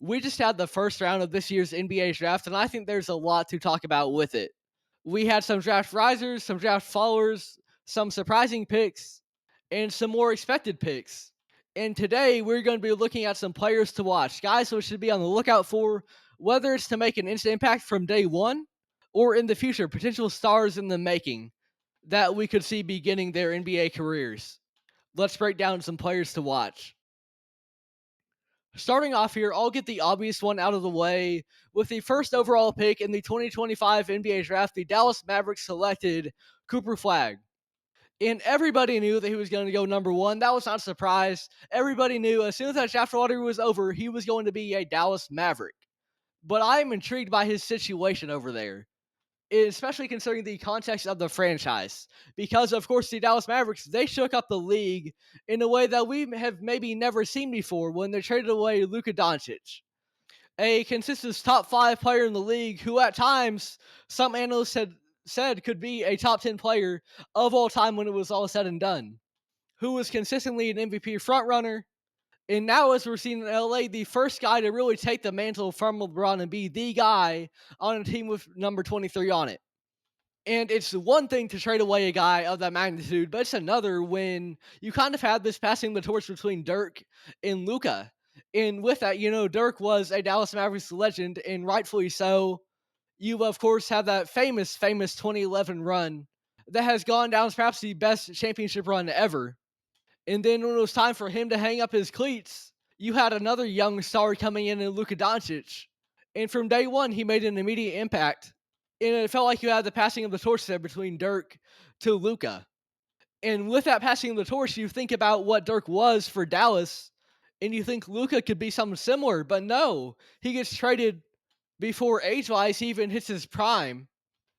We just had the first round of this year's NBA draft, and I think there's a lot to talk about with it. We had some draft risers, some draft followers, some surprising picks, and some more expected picks. And today we're going to be looking at some players to watch, guys who should be on the lookout for, whether it's to make an instant impact from day one or in the future, potential stars in the making that we could see beginning their NBA careers. Let's break down some players to watch. Starting off here, I'll get the obvious one out of the way. With the first overall pick in the 2025 NBA draft, the Dallas Mavericks selected Cooper Flagg. And everybody knew that he was going to go number one. That was not a surprise. Everybody knew as soon as that draft lottery was over, he was going to be a Dallas Maverick. But I am intrigued by his situation over there, especially considering the context of the franchise. Because, of course, the Dallas Mavericks, they shook up the league in a way that we have maybe never seen before when they traded away Luka Doncic, a consistent top 5 player in the league who at times some analysts had said could be a top 10 player of all time when it was all said and done, who was consistently an MVP frontrunner. And now, as we're seeing in LA, the first guy to really take the mantle from LeBron and be the guy on a team with number 23 on it. And it's one thing to trade away a guy of that magnitude, but it's another when you kind of have this passing the torch between Dirk and Luka. And with that, Dirk was a Dallas Mavericks legend, and rightfully so. You, of course, have that famous 2011 run that has gone down as perhaps the best championship run ever. And then when it was time for him to hang up his cleats, you had another young star coming in Luka Doncic. And from day one, he made an immediate impact. And it felt like you had the passing of the torch there between Dirk to Luka. And with that passing of the torch, you think about what Dirk was for Dallas, and you think Luka could be something similar. But no, he gets traded before age-wise he even hits his prime.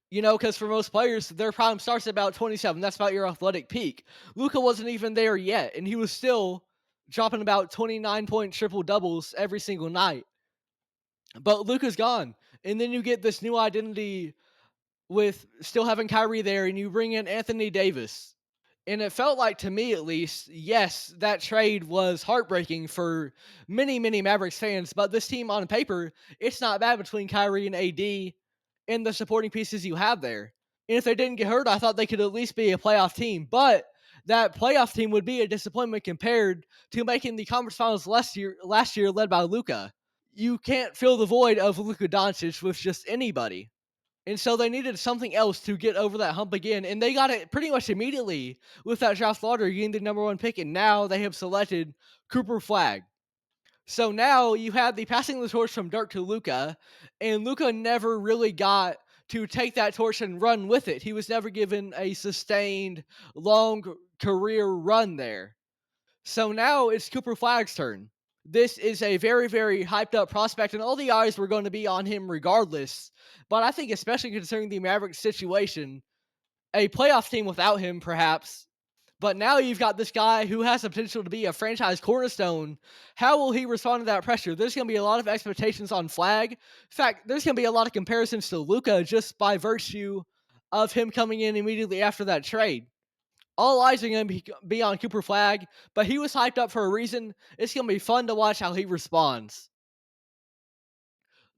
Because for most players, their prime starts at about 27. That's about your athletic peak. Luka wasn't even there yet, and he was still dropping about 29-point triple-doubles every single night. But Luka's gone. And then you get this new identity with still having Kyrie there, and you bring in Anthony Davis. And it felt like, to me at least, yes, that trade was heartbreaking for many, many Mavericks fans. But this team on paper, it's not bad between Kyrie and AD and the supporting pieces you have there. And if they didn't get hurt, I thought they could at least be a playoff team. But that playoff team would be a disappointment compared to making the conference finals last year led by Luka. You can't fill the void of Luka Doncic with just anybody. And so they needed something else to get over that hump again. And they got it pretty much immediately with that draft lottery getting the number one pick. And now they have selected Cooper Flagg. So now you have the passing of the torch from Dirk to Luka. And Luka never really got to take that torch and run with it. He was never given a sustained, long career run there. So now it's Cooper Flagg's turn. This is a very, very hyped up prospect, and all the eyes were going to be on him regardless. But I think, especially considering the Mavericks situation, a playoff team without him, perhaps. But now you've got this guy who has the potential to be a franchise cornerstone. How will he respond to that pressure? There's going to be a lot of expectations on Flagg. In fact, there's going to be a lot of comparisons to Luka just by virtue of him coming in immediately after that trade. All eyes are going to be on Cooper Flagg, but he was hyped up for a reason. It's going to be fun to watch how he responds.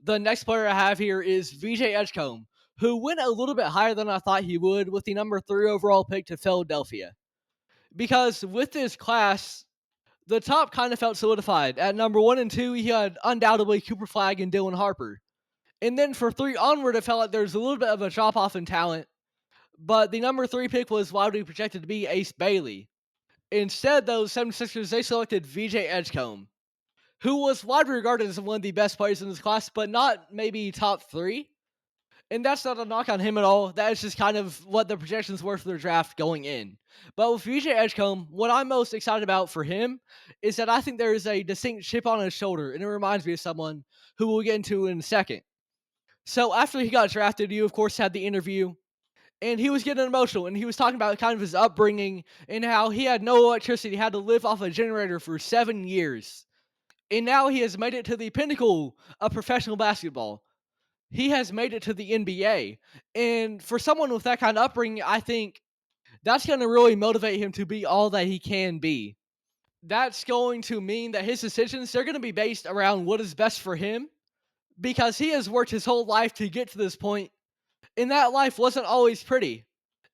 The next player I have here is VJ Edgecomb, who went a little bit higher than I thought he would with the number 3 overall pick to Philadelphia. Because with this class, the top kind of felt solidified. At number 1 and 2, he had undoubtedly Cooper Flagg and Dylan Harper. And then for 3 onward, it felt like there was a little bit of a drop-off in talent. But the number 3 pick was widely projected to be Ace Bailey. Instead, those 76ers, they selected VJ Edgecomb, who was widely regarded as one of the best players in this class, but not maybe top 3. And that's not a knock on him at all. That is just kind of what the projections were for their draft going in. But with VJ Edgecomb, what I'm most excited about for him is that I think there is a distinct chip on his shoulder, and it reminds me of someone who we'll get into in a second. So after he got drafted, you, of course, had the interview. And he was getting emotional, and he was talking about kind of his upbringing and how he had no electricity, had to live off a generator for 7 years. And now he has made it to the pinnacle of professional basketball. He has made it to the NBA. And for someone with that kind of upbringing, I think that's going to really motivate him to be all that he can be. That's going to mean that his decisions, they're going to be based around what is best for him because he has worked his whole life to get to this point, and that life wasn't always pretty.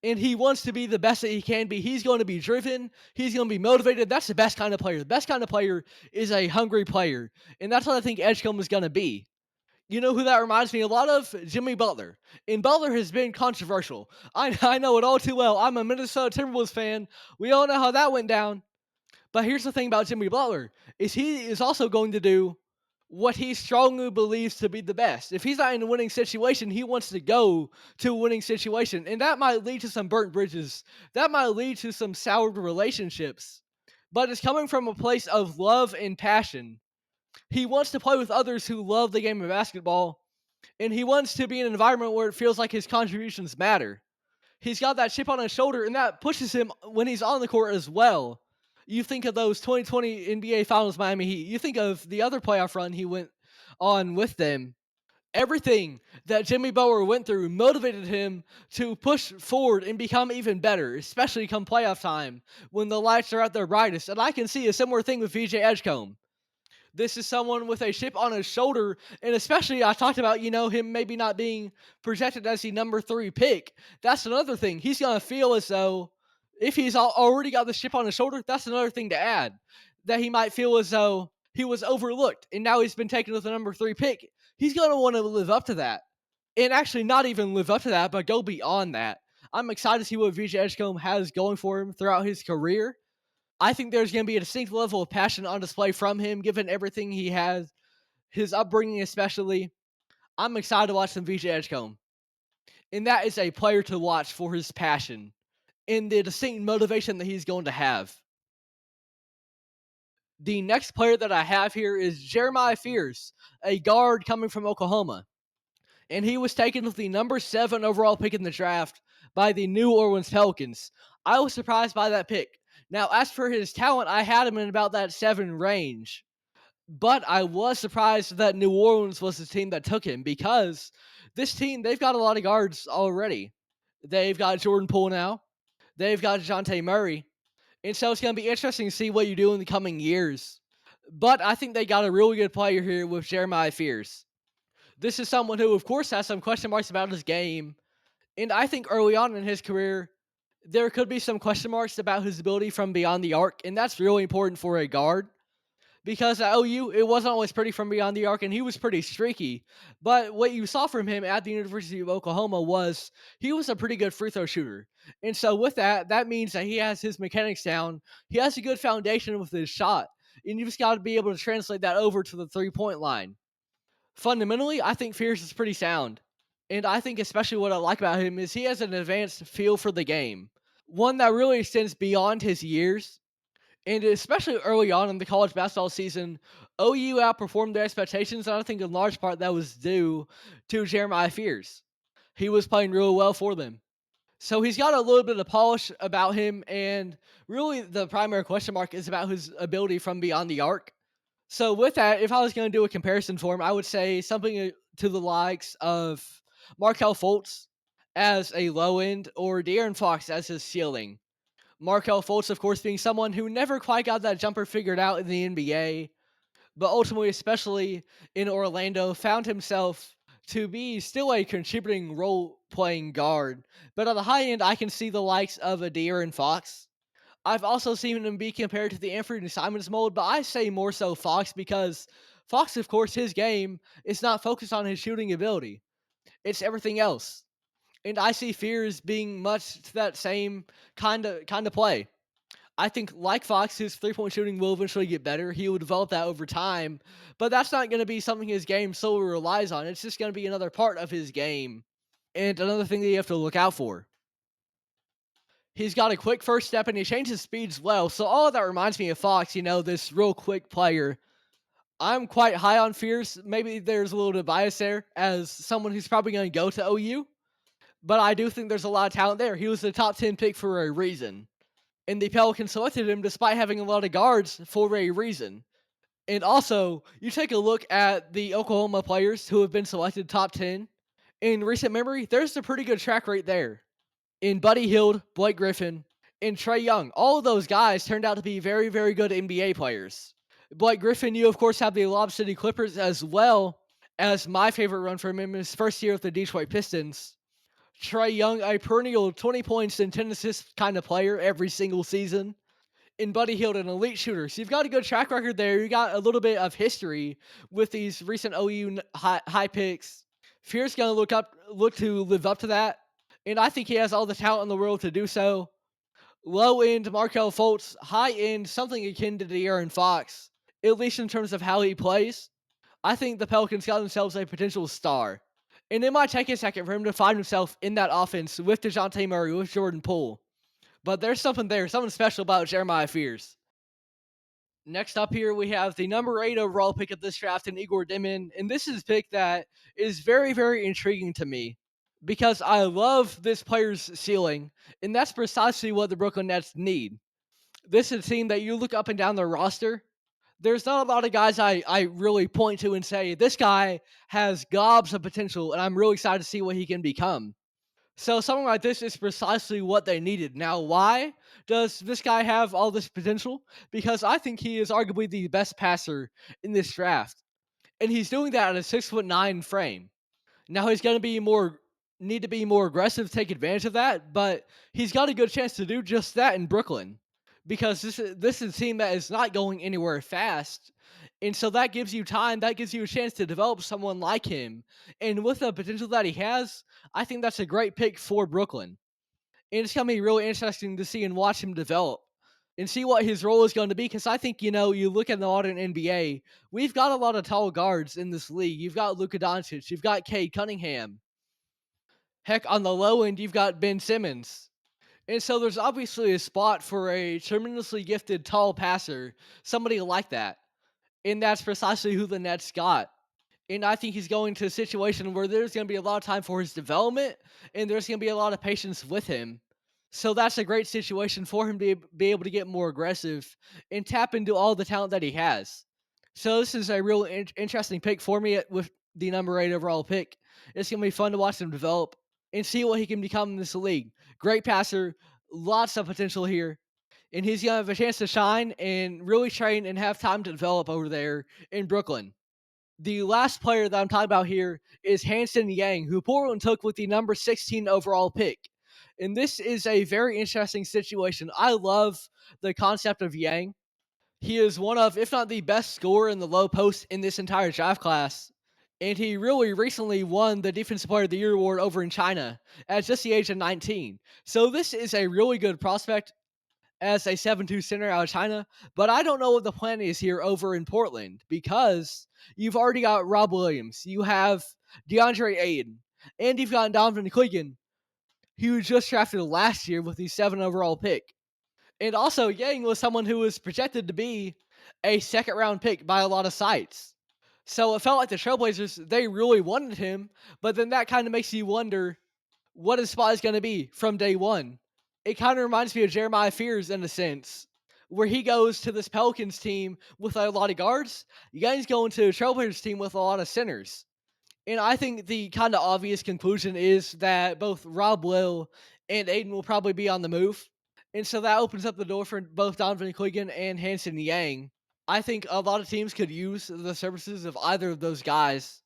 And he wants to be the best that he can be. He's going to be driven. He's going to be motivated. That's the best kind of player. The best kind of player is a hungry player. And that's what I think Edgecomb is going to be. You know who that reminds me a lot of? Jimmy Butler. And Butler has been controversial. I know it all too well. I'm a Minnesota Timberwolves fan. We all know how that went down. But here's the thing about Jimmy Butler is he is also going to do what he strongly believes to be the best. If he's not in a winning situation, he wants to go to a winning situation. And that might lead to some burnt bridges. That might lead to some soured relationships. But it's coming from a place of love and passion. He wants to play with others who love the game of basketball, and he wants to be in an environment where it feels like his contributions matter. He's got that chip on his shoulder, and that pushes him when he's on the court as well. You think of those 2020 NBA Finals Miami Heat. You think of the other playoff run he went on with them. Everything that Jimmy Butler went through motivated him to push forward and become even better, especially come playoff time when the lights are at their brightest. And I can see a similar thing with VJ Edgecomb. This is someone with a chip on his shoulder, and especially I talked about, him maybe not being projected as the number 3 pick. That's another thing. He's going to feel as though if he's already got the chip on his shoulder, that's another thing to add. That he might feel as though he was overlooked, and now he's been taken with the number 3 pick. He's going to want to live up to that. And actually not even live up to that, but go beyond that. I'm excited to see what VJ Edgecomb has going for him throughout his career. I think there's going to be a distinct level of passion on display from him, given everything he has, his upbringing especially. I'm excited to watch some VJ Edgecomb. And that is a player to watch for his passion and the distinct motivation that he's going to have. The next player that I have here is Jeremiah Fears, a guard coming from Oklahoma. And he was taken with the number 7 overall pick in the draft by the New Orleans Pelicans. I was surprised by that pick. Now, as for his talent, I had him in about that 7 range. But I was surprised that New Orleans was the team that took him because this team, they've got a lot of guards already. They've got Jordan Poole now. They've got DeJounte Murray. And so it's going to be interesting to see what you do in the coming years. But I think they got a really good player here with Jeremiah Fears. This is someone who, of course, has some question marks about his game. And I think early on in his career, there could be some question marks about his ability from beyond the arc. And that's really important for a guard. Because at OU, it wasn't always pretty from beyond the arc, and he was pretty streaky. But what you saw from him at the University of Oklahoma was he was a pretty good free throw shooter. And so with that, that means that he has his mechanics down. He has a good foundation with his shot. And you just got to be able to translate that over to the 3-point line. Fundamentally, I think Fierce is pretty sound. And I think especially what I like about him is he has an advanced feel for the game. One that really extends beyond his years. And especially early on in the college basketball season, OU outperformed their expectations, and I think in large part that was due to Jeremiah Fears. He was playing really well for them. So he's got a little bit of polish about him, and really the primary question mark is about his ability from beyond the arc. So with that, if I was going to do a comparison for him, I would say something to the likes of Markelle Fultz as a low end or De'Aaron Fox as his ceiling. Markelle Fultz, of course, being someone who never quite got that jumper figured out in the NBA, but ultimately, especially in Orlando, found himself to be still a contributing role-playing guard. But on the high end, I can see the likes of a De'Aaron Fox. I've also seen him be compared to the Anthony Simons mold, but I say more so Fox because Fox, of course, his game is not focused on his shooting ability. It's everything else. And I see Fears being much to that same kind of play. I think, like Fox, his 3-point shooting will eventually get better. He will develop that over time, but that's not going to be something his game solely relies on. It's just going to be another part of his game and another thing that you have to look out for. He's got a quick first step and he changes speeds well. So all of that reminds me of Fox, this real quick player. I'm quite high on Fears. Maybe there's a little bit of bias there as someone who's probably going to go to OU. But I do think there's a lot of talent there. He was the top 10 pick for a reason. And the Pelicans selected him despite having a lot of guards for a reason. And also, you take a look at the Oklahoma players who have been selected top 10. In recent memory, there's a pretty good track rate there. In Buddy Hield, Blake Griffin, and Trae Young. All of those guys turned out to be very, very good NBA players. Blake Griffin, you of course have the Lob City Clippers as well as my favorite run from him in his first year with the Detroit Pistons. Trae Young, a perennial 20 points and 10 assists kind of player every single season. And Buddy Hield, an elite shooter. So you've got a good track record there. You got a little bit of history with these recent OU high picks. Fear's going to look to live up to that. And I think he has all the talent in the world to do so. Low end Markel Fultz, high end something akin to De'Aaron Fox, at least in terms of how he plays. I think the Pelicans got themselves a potential star. And it might take a second for him to find himself in that offense with DeJounte Murray, with Jordan Poole. But there's something there, something special about Jeremiah Fears. Next up here, we have the number 8 overall pick of this draft in Egor Demin. And this is a pick that is very, very intriguing to me because I love this player's ceiling. And that's precisely what the Brooklyn Nets need. This is a team that you look up and down their roster. There's not a lot of guys I really point to and say, this guy has gobs of potential, and I'm really excited to see what he can become. So something like this is precisely what they needed. Now, why does this guy have all this potential? Because I think he is arguably the best passer in this draft. And he's doing that at a 6'9" frame. Now he's going to be need to be more aggressive, take advantage of that, but he's got a good chance to do just that in Brooklyn because this is a team that is not going anywhere fast. And so that gives you time, that gives you a chance to develop someone like him. And with the potential that he has, I think that's a great pick for Brooklyn. And it's going to be really interesting to see and watch him develop and see what his role is going to be. Because I think, you look at the modern NBA, we've got a lot of tall guards in this league. You've got Luka Doncic, you've got Cade Cunningham. Heck, on the low end, you've got Ben Simmons. And so there's obviously a spot for a tremendously gifted tall passer, somebody like that. And that's precisely who the Nets got. And I think he's going to a situation where there's going to be a lot of time for his development and there's going to be a lot of patience with him. So that's a great situation for him to be able to get more aggressive and tap into all the talent that he has. So this is a real interesting pick for me with the number 8 overall pick. It's going to be fun to watch him develop and see what he can become in this league. Great passer, lots of potential here. And he's going to have a chance to shine and really train and have time to develop over there in Brooklyn. The last player that I'm talking about here is Hansen Yang, who Portland took with the number 16 overall pick. And this is a very interesting situation. I love the concept of Yang. He is one of, if not the best scorer in the low post in this entire draft class. And he really recently won the Defensive Player of the Year award over in China at just the age of 19. So this is a really good prospect as a 7'2" center out of China, but I don't know what the plan is here over in Portland because you've already got Rob Williams, you have DeAndre Ayton, and you've got Donovan Clegan, who was just drafted last year with the 7 overall pick. And also, Yang was someone who was projected to be a second round pick by a lot of sites. So it felt like the Trailblazers, they really wanted him, but then that kind of makes you wonder what his spot is going to be from day one. It kind of reminds me of Jeremiah Fears in a sense, where he goes to this Pelicans team with a lot of guards. Yang's going to a Trailblazers team with a lot of centers. And I think the kind of obvious conclusion is that both Rob Will and Aiden will probably be on the move. And so that opens up the door for both Donovan Clegan and Hansen Yang. I think a lot of teams could use the services of either of those guys.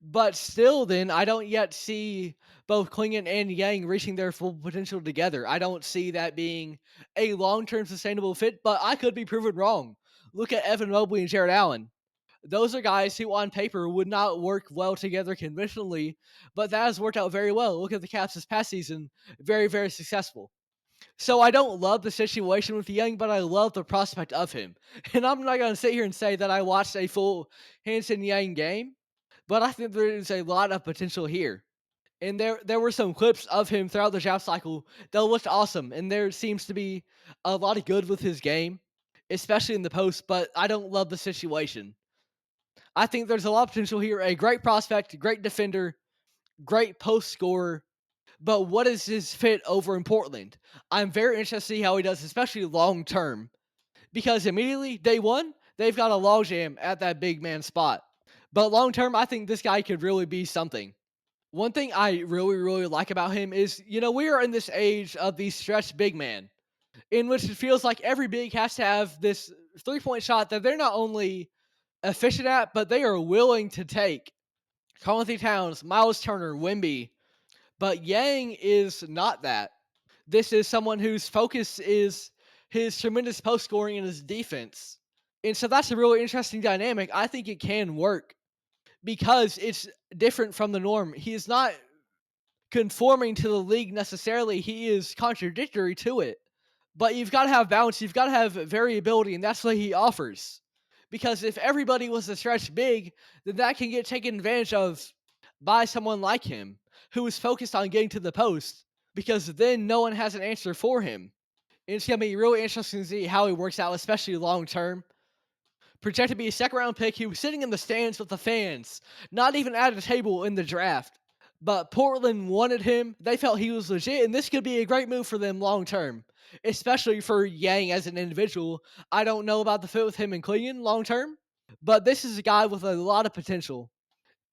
But still, then, I don't yet see both Klingon and Yang reaching their full potential together. I don't see that being a long-term sustainable fit, but I could be proven wrong. Look at Evan Mobley and Jared Allen. Those are guys who, on paper, would not work well together conventionally, but that has worked out very well. Look at the Caps this past season. Very, very successful. So I don't love the situation with Young, but I love the prospect of him. And I'm not going to sit here and say that I watched a full Hansen Yang game, but I think there is a lot of potential here. And there were some clips of him throughout the draft cycle that looked awesome, and there seems to be a lot of good with his game, especially in the post, but I don't love the situation. I think there's a lot of potential here. A great prospect, great defender, great post scorer, but what is his fit over in Portland? I'm very interested to see how he does, especially long term, because immediately, day one, they've got a logjam at that big man spot. But long term, I think this guy could really be something. One thing I really, really like about him is, we are in this age of the stretch big man. in which it feels like every big has to have this 3-point shot that they're not only efficient at, but they are willing to take. Karl Towns, Miles Turner, Wemby. But Yang is not that. This is someone whose focus is his tremendous post scoring and his defense. And so that's a really interesting dynamic. I think it can work because it's different from the norm. He is not conforming to the league necessarily, he is contradictory to it. But you've got to have balance, you've got to have variability, and that's what he offers. Because if everybody was to stretch big, then that can get taken advantage of by someone like him who is focused on getting to the post, because then no one has an answer for him. And it's going to be really interesting to see how he works out, especially long term. Projected to be a second round pick, he was sitting in the stands with the fans, not even at a table in the draft. But Portland wanted him. They felt he was legit, and this could be a great move for them long term, especially for Yang as an individual. I don't know about the fit with him in Cleveland long term, but this is a guy with a lot of potential,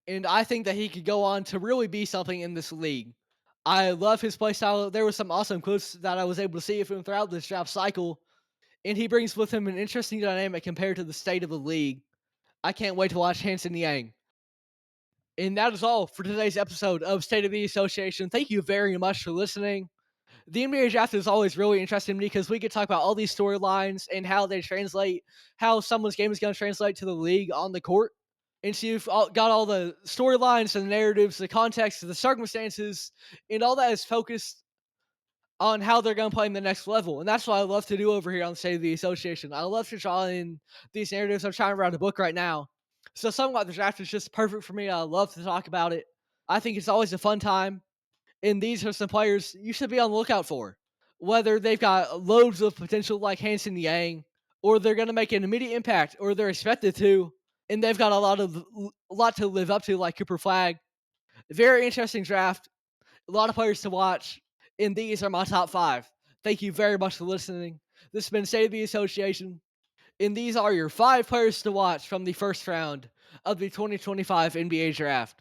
and I think that he could go on to really be something in this league. I love his play style. There were some awesome clips that I was able to see of him throughout this draft cycle, and he brings with him an interesting dynamic compared to the state of the league. I can't wait to watch Hansen Yang. And that is all for today's episode of State of the Association. Thank you very much for listening. The NBA draft is always really interesting to me because we could talk about all these storylines and how they translate, how someone's game is going to translate to the league on the court. And so you've got all the storylines and the narratives, the context, the circumstances, and all that is focused on how they're going to play in the next level. And that's what I love to do over here on the State of the Association. I love to draw in these narratives. I'm trying to write a book right now. So something about the draft is just perfect for me. I love to talk about it. I think it's always a fun time. And these are some players you should be on the lookout for. Whether they've got loads of potential like Hansen Yang, or they're going to make an immediate impact, or they're expected to, and they've got a lot to live up to, like Cooper Flagg. Very interesting draft. A lot of players to watch, and these are my top 5. Thank you very much for listening. This has been State of the Association, and these are your 5 players to watch from the first round of the 2025 NBA Draft.